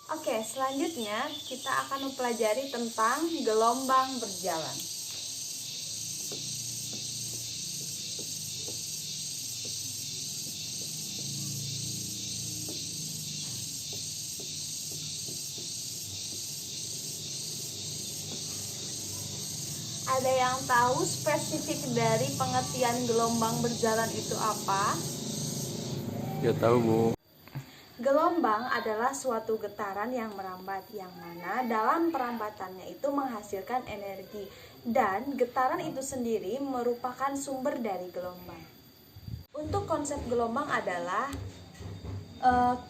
Oke, selanjutnya kita akan mempelajari tentang gelombang berjalan. Ada yang tahu spesifik dari pengertian gelombang berjalan itu apa? Ya tahu, Bu. Gelombang adalah suatu getaran yang merambat, yang mana dalam perambatannya itu menghasilkan energi, dan getaran itu sendiri merupakan sumber dari gelombang. Untuk konsep gelombang adalah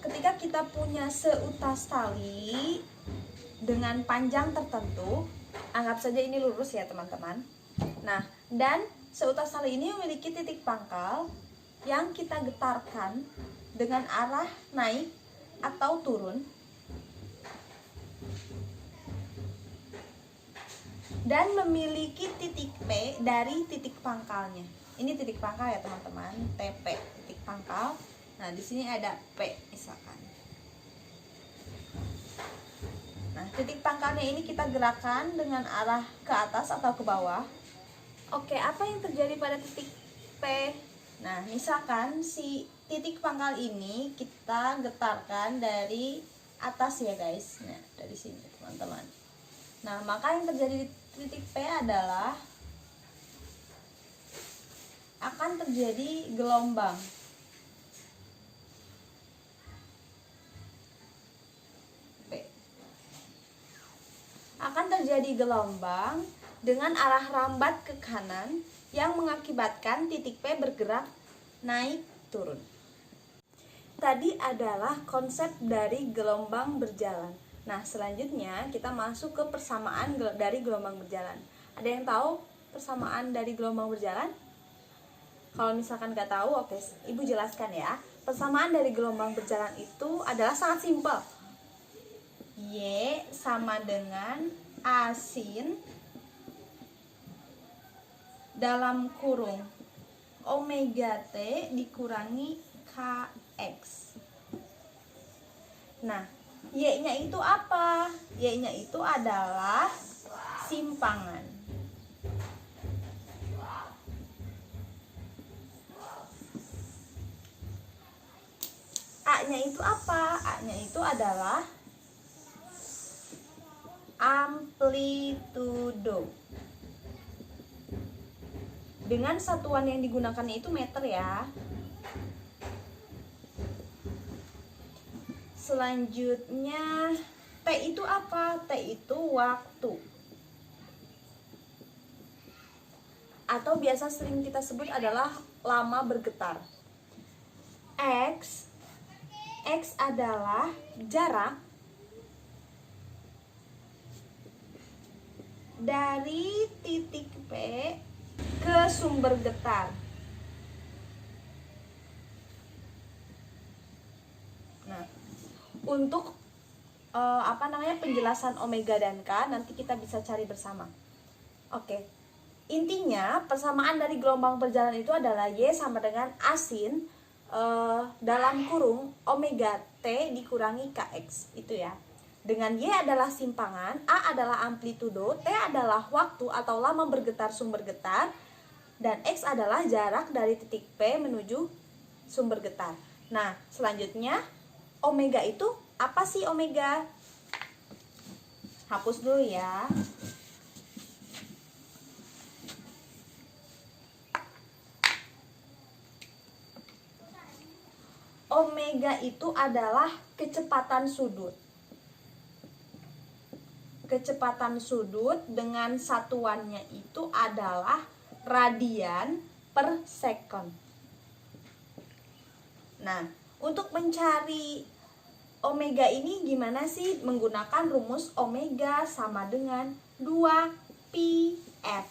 ketika kita punya seutas tali dengan panjang tertentu, anggap saja ini lurus ya teman-teman. Nah, dan seutas tali ini memiliki titik pangkal yang kita getarkan dengan arah naik atau turun, dan memiliki titik P dari titik pangkalnya. Ini titik pangkal ya teman-teman, TP, titik pangkal. Nah, di sini ada P misalkan. Nah, titik pangkalnya ini kita gerakkan dengan arah ke atas atau ke bawah. Oke, apa yang terjadi pada titik P? Nah, misalkan si titik pangkal ini kita getarkan dari atas ya guys. Nah, dari sini teman-teman. Nah, maka yang terjadi di titik P adalah akan terjadi gelombang. P. Akan terjadi gelombang dengan arah rambat ke kanan yang mengakibatkan titik P bergerak naik turun. Tadi adalah konsep dari gelombang berjalan. Nah, selanjutnya kita masuk ke persamaan dari gelombang berjalan. Ada yang tahu persamaan dari gelombang berjalan? Kalau misalkan nggak tahu, oke, Ibu jelaskan ya. Persamaan dari gelombang berjalan itu adalah sangat simpel. Y sama dengan A sin dalam kurung omega T dikurangi KX. Nah, Y-nya itu apa? Y-nya itu adalah simpangan. A-nya itu apa? A-nya itu adalah amplitudo. Dengan satuan yang digunakannya itu meter ya. Selanjutnya, T itu apa? T itu waktu. Atau biasa sering kita sebut adalah lama bergetar. X adalah jarak dari titik P ke sumber getar. Nah, untuk penjelasan omega dan K nanti kita bisa cari bersama. Oke. Intinya persamaan dari gelombang berjalan itu adalah Y sama dengan A sin dalam kurung omega T dikurangi KX, itu ya. Dengan Y adalah simpangan, A adalah amplitudo, T adalah waktu atau lama bergetar sumber getar, dan X adalah jarak dari titik P menuju sumber getar. Nah, selanjutnya omega itu apa sih omega? Hapus dulu ya. Omega itu adalah kecepatan sudut. Kecepatan sudut dengan satuannya itu adalah radian per sekon. Nah, untuk mencari omega ini gimana sih? Menggunakan rumus omega sama dengan 2πf.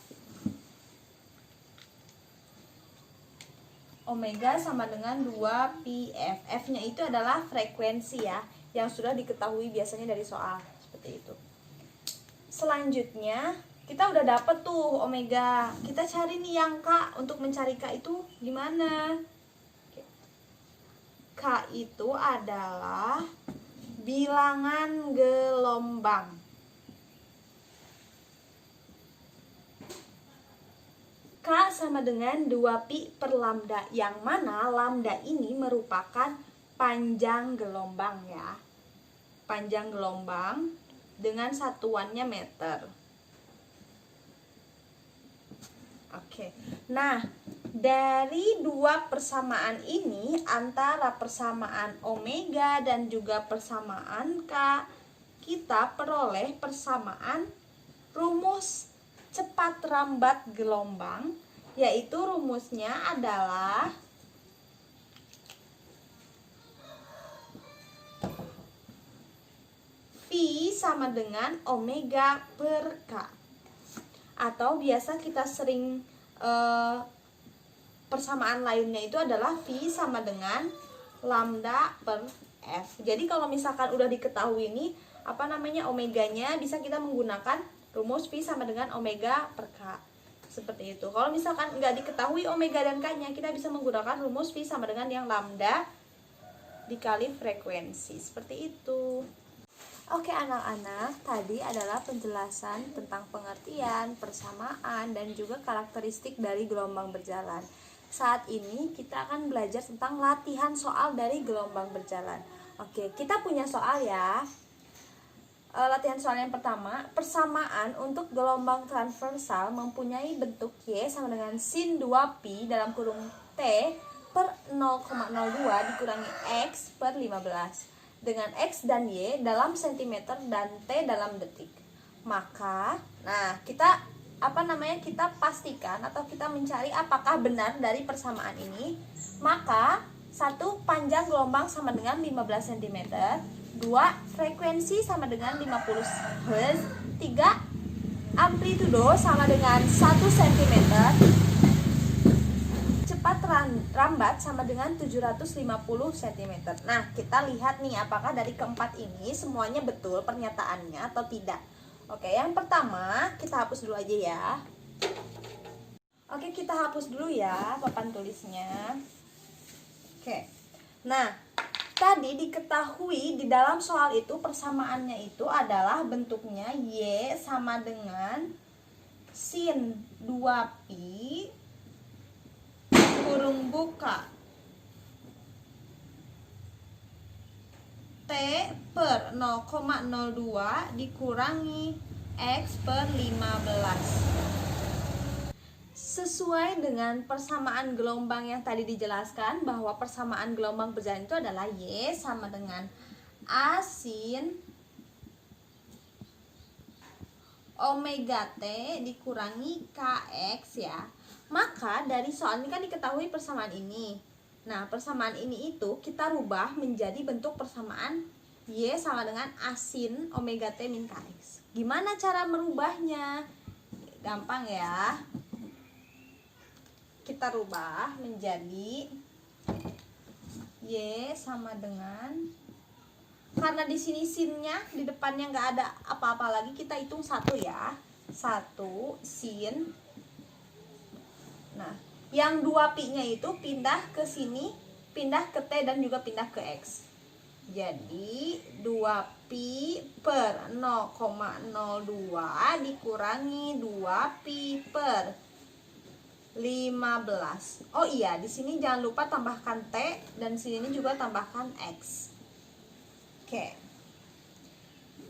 Omega sama dengan 2πf. F-nya itu adalah frekuensi ya, yang sudah diketahui biasanya dari soal seperti itu. Selanjutnya, kita udah dapet tuh omega. Kita cari nih yang K. Untuk mencari K itu gimana? K itu adalah bilangan gelombang. K sama dengan 2pi per lambda, yang mana lambda ini merupakan panjang gelombang ya. Panjang gelombang dengan satuannya meter. Oke. Nah, dari dua persamaan ini, antara persamaan omega dan juga persamaan K, kita peroleh persamaan rumus cepat rambat gelombang, yaitu rumusnya adalah Phi sama dengan omega per K. Atau biasa kita sering persamaan lainnya itu adalah Phi sama dengan lambda per F. Jadi kalau misalkan udah diketahui ini omeganya, bisa kita menggunakan rumus Phi sama dengan omega per K. Seperti itu. Kalau misalkan nggak diketahui omega dan K-nya, kita bisa menggunakan rumus Phi sama dengan yang lambda dikali frekuensi. Seperti itu. Oke anak-anak, tadi adalah penjelasan tentang pengertian, persamaan, dan juga karakteristik dari gelombang berjalan. Saat ini kita akan belajar tentang latihan soal dari gelombang berjalan. Oke, kita punya soal ya. Latihan soal yang pertama, persamaan untuk gelombang transversal mempunyai bentuk Y sama dengan sin 2pi dalam kurung T per 0,02 dikurangi X per 15 dengan X dan Y dalam cm dan T dalam detik. Maka, kita kita pastikan atau kita mencari apakah benar dari persamaan ini. Maka, 1. Panjang gelombang sama dengan 15 cm, 2. Frekuensi sama dengan 50 Hz, 3. Amplitudo sama dengan 1 cm, cepat rambat sama dengan 750 cm. Nah, kita lihat nih apakah dari keempat ini semuanya betul pernyataannya atau tidak. Oke, yang pertama kita hapus dulu aja ya. Oke, kita hapus dulu ya papan tulisnya. Oke. Nah, tadi diketahui di dalam soal itu persamaannya itu adalah bentuknya Y sama dengan sin 2pi kurung buka T per 0,02 dikurangi X per 15. Sesuai dengan persamaan gelombang yang tadi dijelaskan, bahwa persamaan gelombang berjalan itu adalah Y sama dengan A sin omega T dikurangi KX ya. Maka dari soal ini kan diketahui persamaan ini. Nah, persamaan ini itu kita rubah menjadi bentuk persamaan Y sama dengan A sin omega T min KX. Gimana cara merubahnya? Gampang ya. Kita rubah menjadi Y sama dengan, karena di sini sinnya di depannya nggak ada apa-apa lagi, kita hitung 1 ya. 1 sin. Nah, yang 2pi-nya itu pindah ke sini, pindah ke T dan juga pindah ke X. Jadi 2pi per 0,02 dikurangi 2pi per 15. Oh iya, di sini jangan lupa tambahkan T dan sini juga tambahkan X. Oke.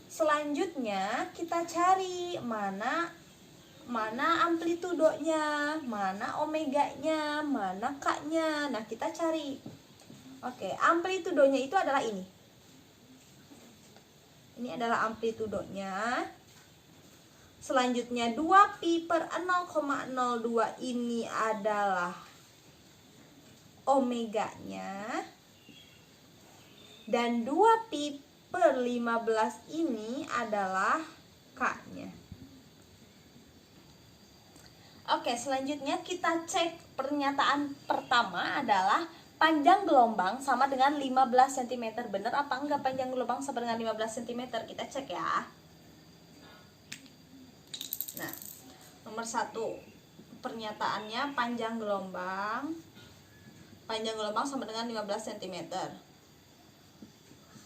Selanjutnya kita cari mana amplitudonya, mana omeganya, mana K-nya. Nah, kita cari. Oke, amplitudonya itu adalah ini. Ini adalah amplitudonya. Selanjutnya 2pi per 0,02 ini adalah omeganya. Dan 2pi per 15 ini adalah K-nya. Oke, selanjutnya kita cek pernyataan pertama adalah panjang gelombang sama dengan 15 cm. Bener apa enggak panjang gelombang sama dengan 15 cm? Kita cek ya. Nah, nomor 1 pernyataannya panjang gelombang sama dengan 15 cm.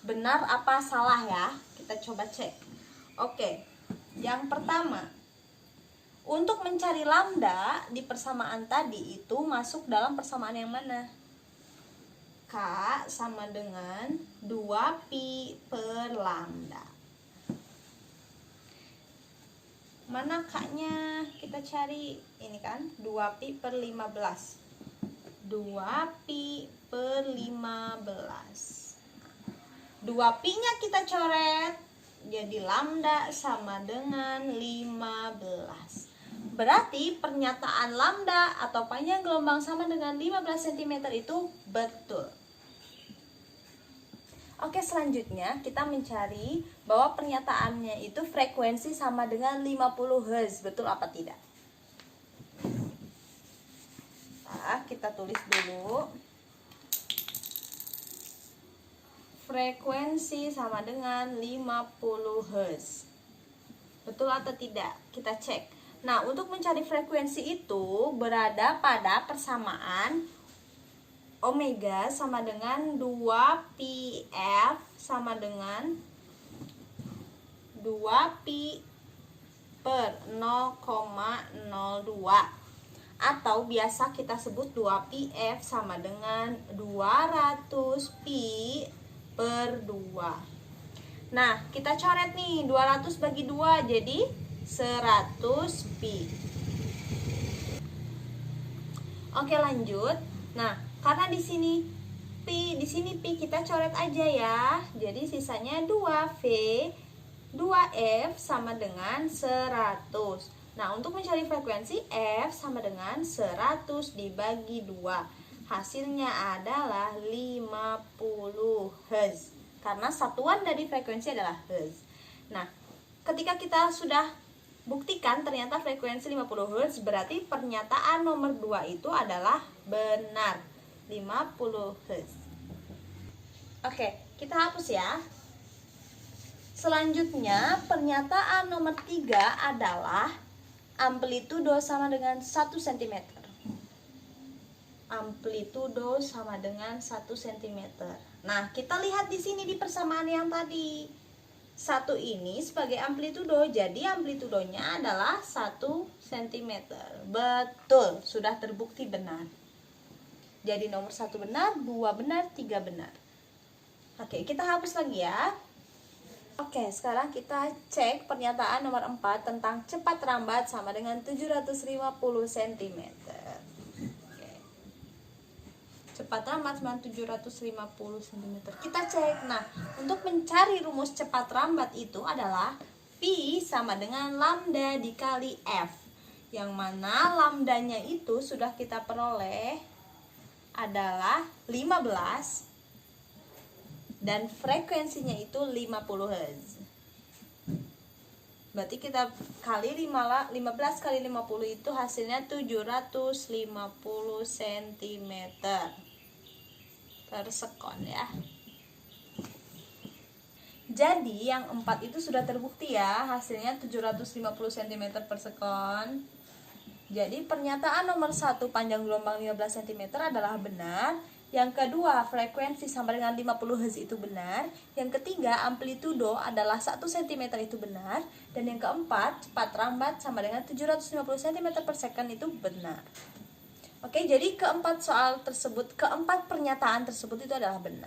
benar apa salah ya? Kita coba cek. Oke, yang pertama, untuk mencari lambda di persamaan tadi itu masuk dalam persamaan yang mana? K sama dengan 2pi per lambda. Mana K-nya? Kita cari. Ini kan 2pi per 15. 2pi per 15. 2pi-nya kita coret. Jadi lambda sama dengan 15. Berarti pernyataan lambda atau panjang gelombang sama dengan 15 cm itu betul. Oke, selanjutnya kita mencari bahwa pernyataannya itu frekuensi sama dengan 50 Hz. Betul apa tidak? Nah, kita tulis dulu. Frekuensi sama dengan 50 Hz. Betul atau tidak? Kita cek. Nah, untuk mencari frekuensi itu berada pada persamaan omega sama dengan 2πf sama dengan 2pi per 0,02, atau biasa kita sebut 2πf sama dengan 200 pi per 2. Nah, kita coret nih, 200 bagi 2 jadi 100 pi. Oke, lanjut. Nah, karena di sini pi kita coret aja ya. Jadi sisanya 2V 2F sama dengan 100. Nah, untuk mencari frekuensi F sama dengan 100 dibagi 2. Hasilnya adalah 50 Hz. Karena satuan dari frekuensi adalah Hz. Nah, ketika kita sudah buktikan ternyata frekuensi 50 Hz, berarti pernyataan nomor 2 itu adalah benar. 50 Hz. Oke, kita hapus ya. Selanjutnya, pernyataan nomor 3 adalah amplitudo sama dengan 1 cm. Amplitudo sama dengan 1 cm. Nah, kita lihat di sini di persamaan yang tadi. 1 ini sebagai amplitudo, jadi amplitudonya adalah 1 cm. Betul, sudah terbukti benar. Jadi nomor 1 benar, 2 benar, 3 benar. Oke, kita hapus lagi ya. Oke, sekarang kita cek pernyataan nomor 4 tentang cepat rambat sama dengan 750 cm. Oke. Cepat rambat sama 750 cm. Kita cek. Nah, untuk mencari rumus cepat rambat itu adalah pi sama dengan lambda dikali f. Yang mana lambdanya itu sudah kita peroleh adalah 15 dan frekuensinya itu 50 Hz. Berarti kita kali 15 kali 50 itu hasilnya 750 cm per sekon ya. Jadi yang 4 itu sudah terbukti ya, hasilnya 750 cm per sekon. Jadi pernyataan nomor 1 panjang gelombang 15 cm adalah benar. Yang kedua, frekuensi sama dengan 50 Hz itu benar. Yang ketiga, amplitudo adalah 1 cm itu benar. Dan yang keempat, cepat rambat sama dengan 750 cm per second itu benar. Oke, jadi keempat pernyataan tersebut itu adalah benar.